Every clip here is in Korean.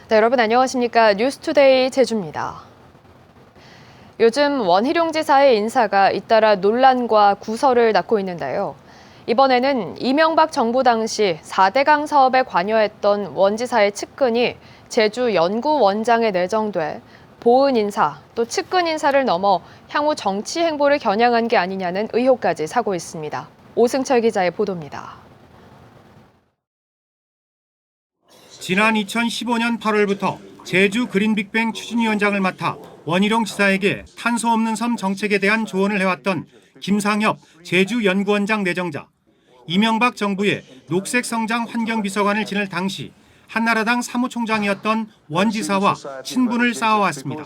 네, 여러분 안녕하십니까? 뉴스투데이 제주입니다. 요즘 원희룡 지사의 인사가 잇따라 논란과 구설을 낳고 있는데요. 이번에는 이명박 정부 당시 4대강 사업에 관여했던 원 지사의 측근이 제주 연구원장에 내정돼 보은 인사, 또 측근 인사를 넘어 향후 정치 행보를 겨냥한 게 아니냐는 의혹까지 사고 있습니다. 오승철 기자의 보도입니다. 지난 2015년 8월부터 제주 그린빅뱅 추진위원장을 맡아 원희룡 지사에게 탄소 없는 섬 정책에 대한 조언을 해왔던 김상협 제주연구원장 내정자, 이명박 정부의 녹색성장 환경비서관을 지낼 당시 한나라당 사무총장이었던 원 지사와 친분을 쌓아왔습니다.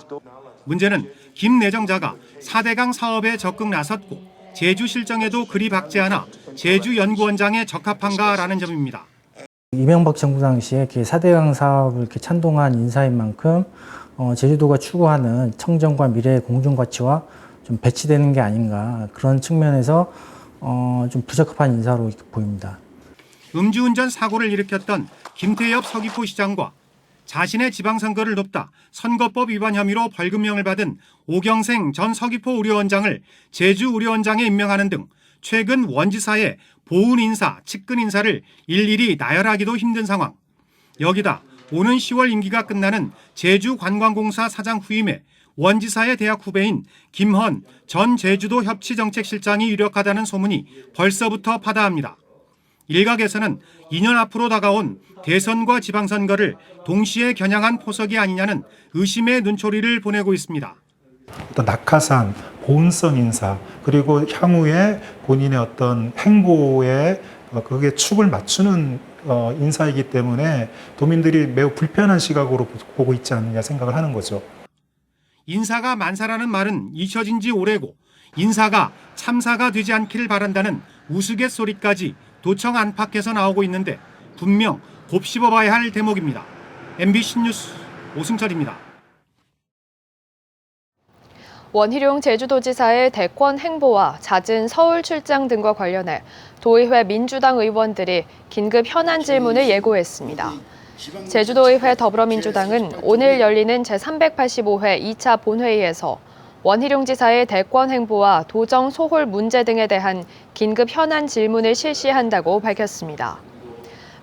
문제는 김 내정자가 4대강 사업에 적극 나섰고 제주 실정에도 그리 박지 않아 제주연구원장에 적합한가라는 점입니다. 이명박 정부 당시에 4대강 사업을 이렇게 찬동한 인사인 만큼 제주도가 추구하는 청정과 미래의 공존가치와 좀 배치되는 게 아닌가, 그런 측면에서 좀 부적합한 인사로 보입니다. 음주운전 사고를 일으켰던 김태엽 서귀포시장과 자신의 지방선거를 돕다 선거법 위반 혐의로 벌금형을 받은 오경생 전 서귀포의료원장을 제주의료원장에 임명하는 등 최근 원지사의 보훈 인사, 측근 인사를 일일이 나열하기도 힘든 상황. 여기다 오는 10월 임기가 끝나는 제주관광공사 사장 후임에 원지사의 대학 후배인 김헌 전 제주도 협치정책실장이 유력하다는 소문이 벌써부터 파다합니다. 일각에서는 2년 앞으로 다가온 대선과 지방선거를 동시에 겨냥한 포석이 아니냐는 의심의 눈초리를 보내고 있습니다. 어떤 낙하산, 보훈성 인사, 그리고 향후에 본인의 어떤 행보에 그게 축을 맞추는 인사이기 때문에 도민들이 매우 불편한 시각으로 보고 있지 않느냐 생각을 하는 거죠. 인사가 만사라는 말은 잊혀진 지 오래고 인사가 참사가 되지 않기를 바란다는 우스갯소리까지 도청 안팎에서 나오고 있는데 분명 곱씹어봐야 할 대목입니다. MBC 뉴스 오승철입니다. 원희룡 제주도지사의 대권 행보와 잦은 서울 출장 등과 관련해 도의회 민주당 의원들이 긴급 현안 질문을 예고했습니다. 제주도의회 더불어민주당은 오늘 열리는 제385회 2차 본회의에서 원희룡 지사의 대권 행보와 도정 소홀 문제 등에 대한 긴급 현안 질문을 실시한다고 밝혔습니다.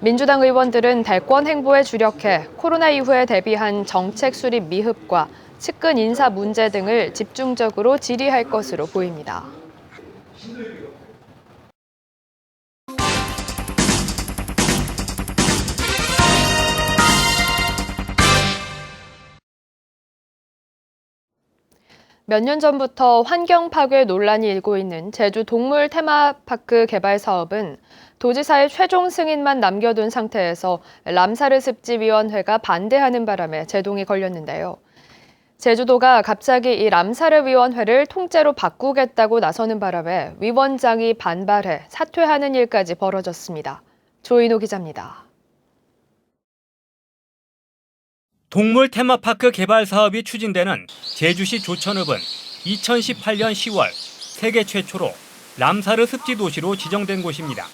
민주당 의원들은 대권 행보에 주력해 코로나 이후에 대비한 정책 수립 미흡과 측근 인사 문제 등을 집중적으로 질의할 것으로 보입니다. 몇 년 전부터 환경 파괴 논란이 일고 있는 제주 동물 테마파크 개발 사업은 도지사의 최종 승인만 남겨둔 상태에서 람사르 습지위원회가 반대하는 바람에 제동이 걸렸는데요. 제주도가 갑자기 이 람사르 위원회를 통째로 바꾸겠다고 나서는 바람에 위원장이 반발해 사퇴하는 일까지 벌어졌습니다. 조인호 기자입니다. 동물 테마파크 개발 사업이 추진되는 제주시 조천읍은 2018년 10월 세계 최초로 람사르 습지 도시로 지정된 곳입니다.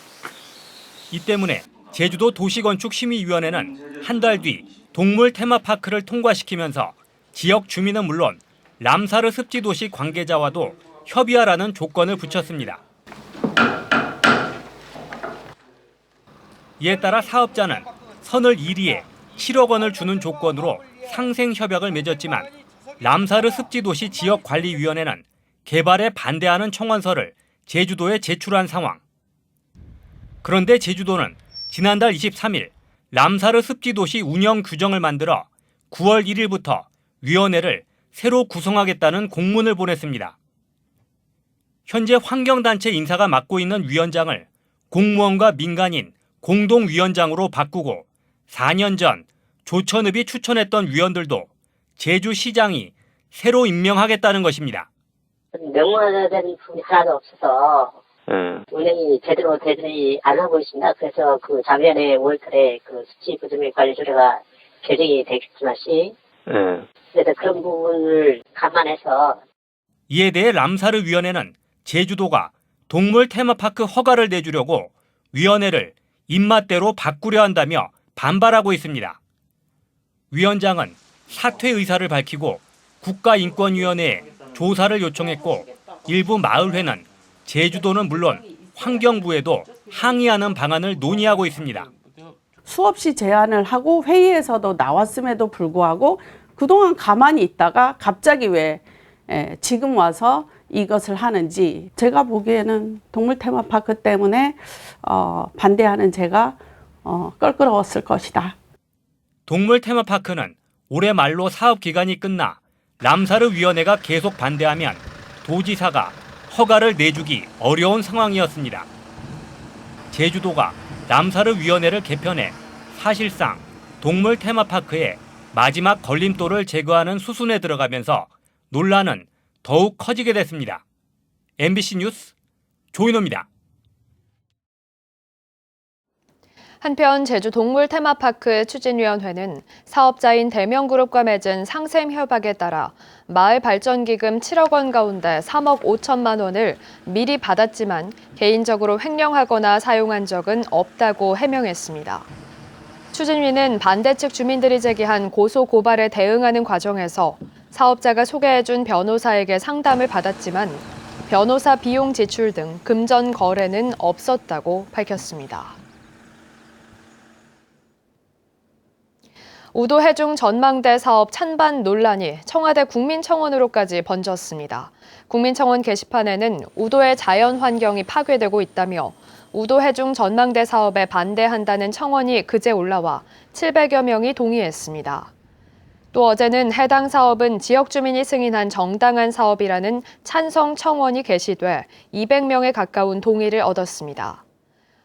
이 때문에 제주도 도시건축심의위원회는 한 달 뒤 동물 테마파크를 통과시키면서 지역 주민은 물론 람사르 습지 도시 관계자와도 협의하라는 조건을 붙였습니다. 이에 따라 사업자는 선을 1위에 7억 원을 주는 조건으로 상생 협약을 맺었지만 람사르 습지도시 지역관리위원회는 개발에 반대하는 청원서를 제주도에 제출한 상황. 그런데 제주도는 지난달 23일 람사르 습지도시 운영 규정을 만들어 9월 1일부터 위원회를 새로 구성하겠다는 공문을 보냈습니다. 현재 환경단체 인사가 맡고 있는 위원장을 공무원과 민간인 공동위원장으로 바꾸고 4년 전 조천읍이 추천했던 위원들도 제주시장이 새로 임명하겠다는 것입니다. 명문화된 부분이 하나도 없어서 운영이 제대로 되지 안 하고 있습니다. 그래서 그 작년에 5월달에 그 수치 부조미 관리 조례가 개정이 되겠지만 그래서 그런 부분을 감안해서 이에 대해 람사르 위원회는 제주도가 동물 테마파크 허가를 내주려고 위원회를 입맛대로 바꾸려 한다며 반발하고 있습니다. 위원장은 사퇴 의사를 밝히고 국가인권위원회에 조사를 요청했고 일부 마을회는 제주도는 물론 환경부에도 항의하는 방안을 논의하고 있습니다. 수없이 제안을 하고 회의에서도 나왔음에도 불구하고 그동안 가만히 있다가 갑자기 왜 지금 와서 이것을 하는지, 제가 보기에는 동물 테마파크 때문에 반대하는 제가 껄끄러웠을 것이다. 동물 테마파크는 올해 말로 사업 기간이 끝나 람사르위원회가 계속 반대하면 도지사가 허가를 내주기 어려운 상황이었습니다. 제주도가 람사르위원회를 개편해 사실상 동물 테마파크의 마지막 걸림돌을 제거하는 수순에 들어가면서 논란은 더욱 커지게 됐습니다. MBC 뉴스 조인호입니다. 한편 제주 동물 테마파크 추진위원회는 사업자인 대명그룹과 맺은 상생 협약에 따라 마을 발전기금 7억 원 가운데 3억 5천만 원을 미리 받았지만 개인적으로 횡령하거나 사용한 적은 없다고 해명했습니다. 추진위는 반대 측 주민들이 제기한 고소 고발에 대응하는 과정에서 사업자가 소개해준 변호사에게 상담을 받았지만 변호사 비용 지출 등 금전 거래는 없었다고 밝혔습니다. 우도 해중 전망대 사업 찬반 논란이 청와대 국민청원으로까지 번졌습니다. 국민청원 게시판에는 우도의 자연 환경이 파괴되고 있다며 우도 해중 전망대 사업에 반대한다는 청원이 그제 올라와 700여 명이 동의했습니다. 또 어제는 해당 사업은 지역 주민이 승인한 정당한 사업이라는 찬성 청원이 게시돼 200명에 가까운 동의를 얻었습니다.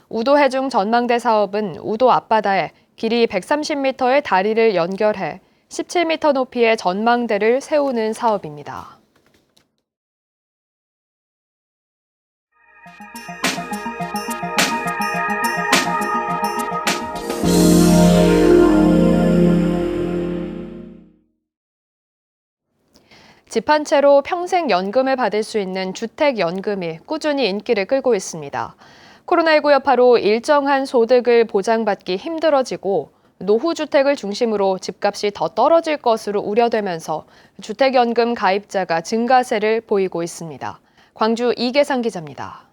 우도 해중 전망대 사업은 우도 앞바다에 길이 130m의 다리를 연결해 17m 높이의 전망대를 세우는 사업입니다. 집 한 채로 평생 연금을 받을 수 있는 주택연금이 꾸준히 인기를 끌고 있습니다. 코로나19 여파로 일정한 소득을 보장받기 힘들어지고 노후주택을 중심으로 집값이 더 떨어질 것으로 우려되면서 주택연금 가입자가 증가세를 보이고 있습니다. 광주 이계상 기자입니다.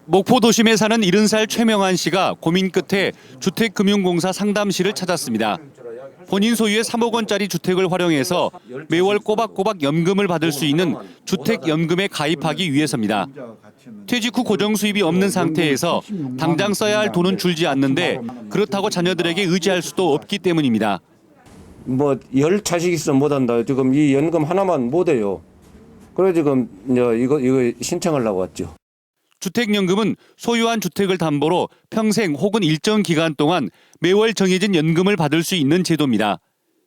목포 도심에 사는 70살 최명환 씨가 고민 끝에 주택금융공사 상담실을 찾았습니다. 본인 소유의 3억 원짜리 주택을 활용해서 매월 꼬박꼬박 연금을 받을 수 있는 주택연금에 가입하기 위해서입니다. 퇴직 후 고정 수입이 없는 상태에서 당장 써야 할 돈은 줄지 않는데 그렇다고 자녀들에게 의지할 수도 없기 때문입니다. 뭐 10자식 있으면 못한다. 지금 이 연금 하나만 못해요. 그래 지금 이거 신청하려고 왔죠. 주택연금은 소유한 주택을 담보로 평생 혹은 일정 기간 동안 매월 정해진 연금을 받을 수 있는 제도입니다.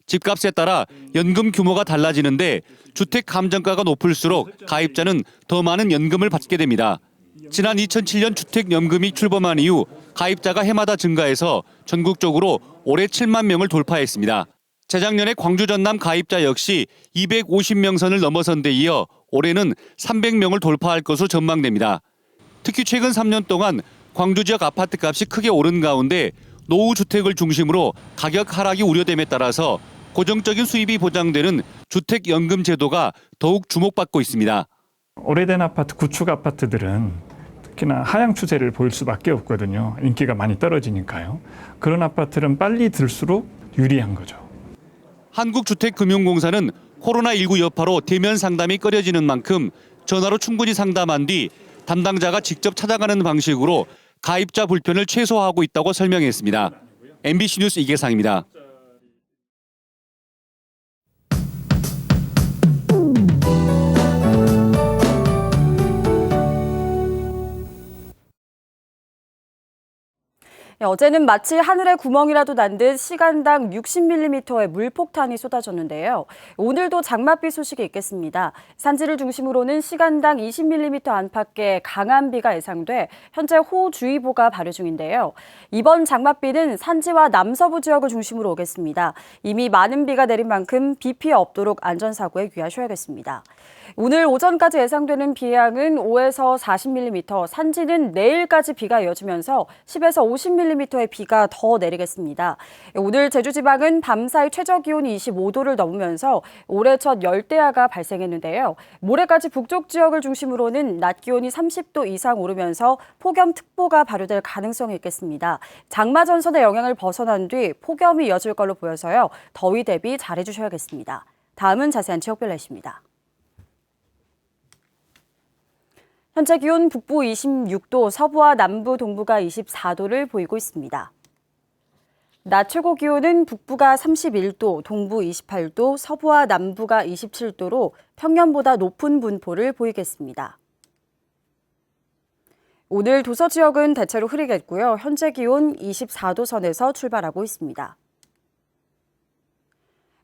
집값에 따라 연금 규모가 달라지는데 주택 감정가가 높을수록 가입자는 더 많은 연금을 받게 됩니다. 지난 2007년 주택연금이 출범한 이후 가입자가 해마다 증가해서 전국적으로 올해 7만 명을 돌파했습니다. 재작년에 광주 전남 가입자 역시 250명 선을 넘어선 데 이어 올해는 300명을 돌파할 것으로 전망됩니다. 특히 최근 3년 동안 광주 지역 아파트값이 크게 오른 가운데 노후주택을 중심으로 가격 하락이 우려됨에 따라서 고정적인 수입이 보장되는 주택연금 제도가 더욱 주목받고 있습니다. 오래된 아파트, 구축 아파트들은 특히나 하향 추세를 보일 수밖에 없거든요. 인기가 많이 떨어지니까요. 그런 아파트는 빨리 들수록 유리한 거죠. 한국주택금융공사는 코로나19 여파로 대면 상담이 꺼려지는 만큼 전화로 충분히 상담한 뒤 담당자가 직접 찾아가는 방식으로 가입자 불편을 최소화하고 있다고 설명했습니다. MBC 뉴스 이계상입니다. 어제는 마치 하늘에 구멍이라도 난 듯 시간당 60mm의 물폭탄이 쏟아졌는데요. 오늘도 장맛비 소식이 있겠습니다. 산지를 중심으로는 시간당 20mm 안팎의 강한 비가 예상돼 현재 호우주의보가 발효 중인데요. 이번 장맛비는 산지와 남서부 지역을 중심으로 오겠습니다. 이미 많은 비가 내린 만큼 비 피해 없도록 안전사고에 유의하셔야겠습니다. 오늘 오전까지 예상되는 비의 양은 5에서 40mm, 산지는 내일까지 비가 이어지면서 10에서 50mm 30mm의 비가 더 내리겠습니다. 오늘 제주지방은 밤사이 최저기온이 25도를 넘으면서 올해 첫 열대야가 발생했는데요. 모레까지 북쪽 지역을 중심으로는 낮 기온이 30도 이상 오르면서 폭염특보가 발효될 가능성이 있겠습니다. 장마 전선의 영향을 벗어난 뒤 폭염이 이어질 걸로 보여서요. 더위 대비 잘해주셔야겠습니다. 다음은 자세한 지역별 날씨입니다. 현재 기온 북부 26도, 서부와 남부, 동부가 24도를 보이고 있습니다. 낮 최고 기온은 북부가 31도, 동부 28도, 서부와 남부가 27도로 평년보다 높은 분포를 보이겠습니다. 오늘 도서 지역은 대체로 흐리겠고요. 현재 기온 24도 선에서 출발하고 있습니다.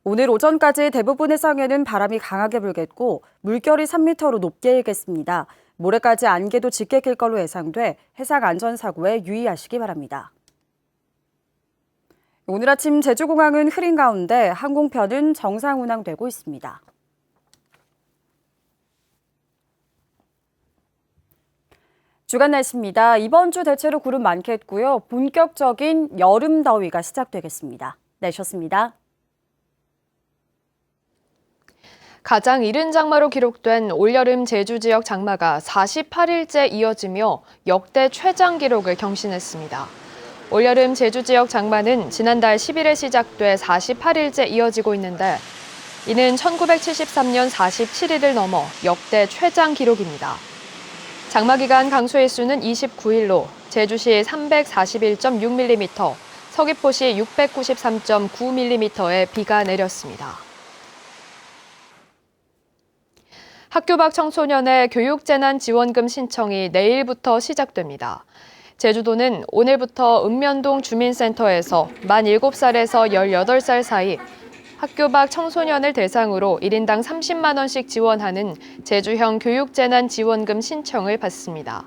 오늘 오전까지 대부분 해상에는 바람이 강하게 불겠고 물결이 3m로 높게 일겠습니다. 모레까지 안개도 짙게 낄 걸로 예상돼 해상 안전사고에 유의하시기 바랍니다. 오늘 아침 제주공항은 흐린 가운데 항공편은 정상 운항되고 있습니다. 주간 날씨입니다. 이번 주 대체로 구름 많겠고요. 본격적인 여름 더위가 시작되겠습니다. 내셨습니다. 가장 이른 장마로 기록된 올여름 제주 지역 장마가 48일째 이어지며 역대 최장 기록을 경신했습니다. 올여름 제주 지역 장마는 지난달 10일에 시작돼 48일째 이어지고 있는데 이는 1973년 47일을 넘어 역대 최장 기록입니다. 장마 기간 강수의 수는 29일로 제주시 341.6mm, 서귀포시 693.9mm의 비가 내렸습니다. 학교 밖 청소년의 교육재난지원금 신청이 내일부터 시작됩니다. 제주도는 오늘부터 읍면동 주민센터에서 만 7살에서 18살 사이 학교 밖 청소년을 대상으로 1인당 30만 원씩 지원하는 제주형 교육재난지원금 신청을 받습니다.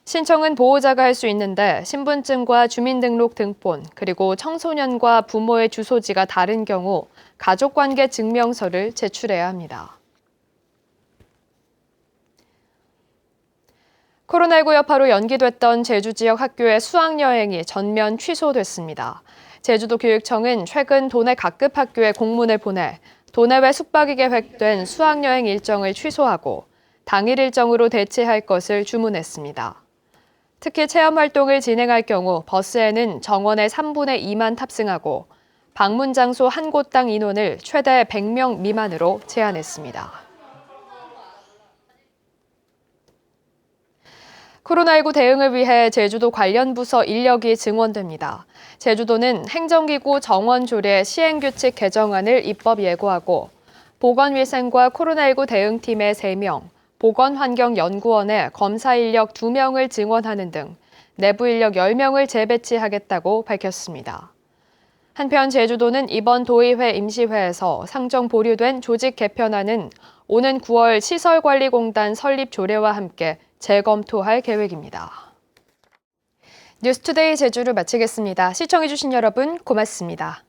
신청은 보호자가 할 수 있는데 신분증과 주민등록 등본, 그리고 청소년과 부모의 주소지가 다른 경우 가족관계 증명서를 제출해야 합니다. 코로나19 여파로 연기됐던 제주 지역 학교의 수학여행이 전면 취소됐습니다. 제주도 교육청은 최근 도내 각급 학교에 공문을 보내 도내외 숙박이 계획된 수학여행 일정을 취소하고 당일 일정으로 대체할 것을 주문했습니다. 특히 체험활동을 진행할 경우 버스에는 정원의 3분의 2만 탑승하고 방문 장소 한 곳당 인원을 최대 100명 미만으로 제한했습니다. 코로나19 대응을 위해 제주도 관련 부서 인력이 증원됩니다. 제주도는 행정기구 정원조례 시행규칙 개정안을 입법 예고하고 보건위생과 코로나19 대응팀에 3명, 보건환경연구원에 검사 인력 2명을 증원하는 등 내부 인력 10명을 재배치하겠다고 밝혔습니다. 한편 제주도는 이번 도의회 임시회에서 상정 보류된 조직 개편안은 오는 9월 시설관리공단 설립 조례와 함께 재검토할 계획입니다. 뉴스투데이 제주를 마치겠습니다. 시청해주신 여러분 고맙습니다.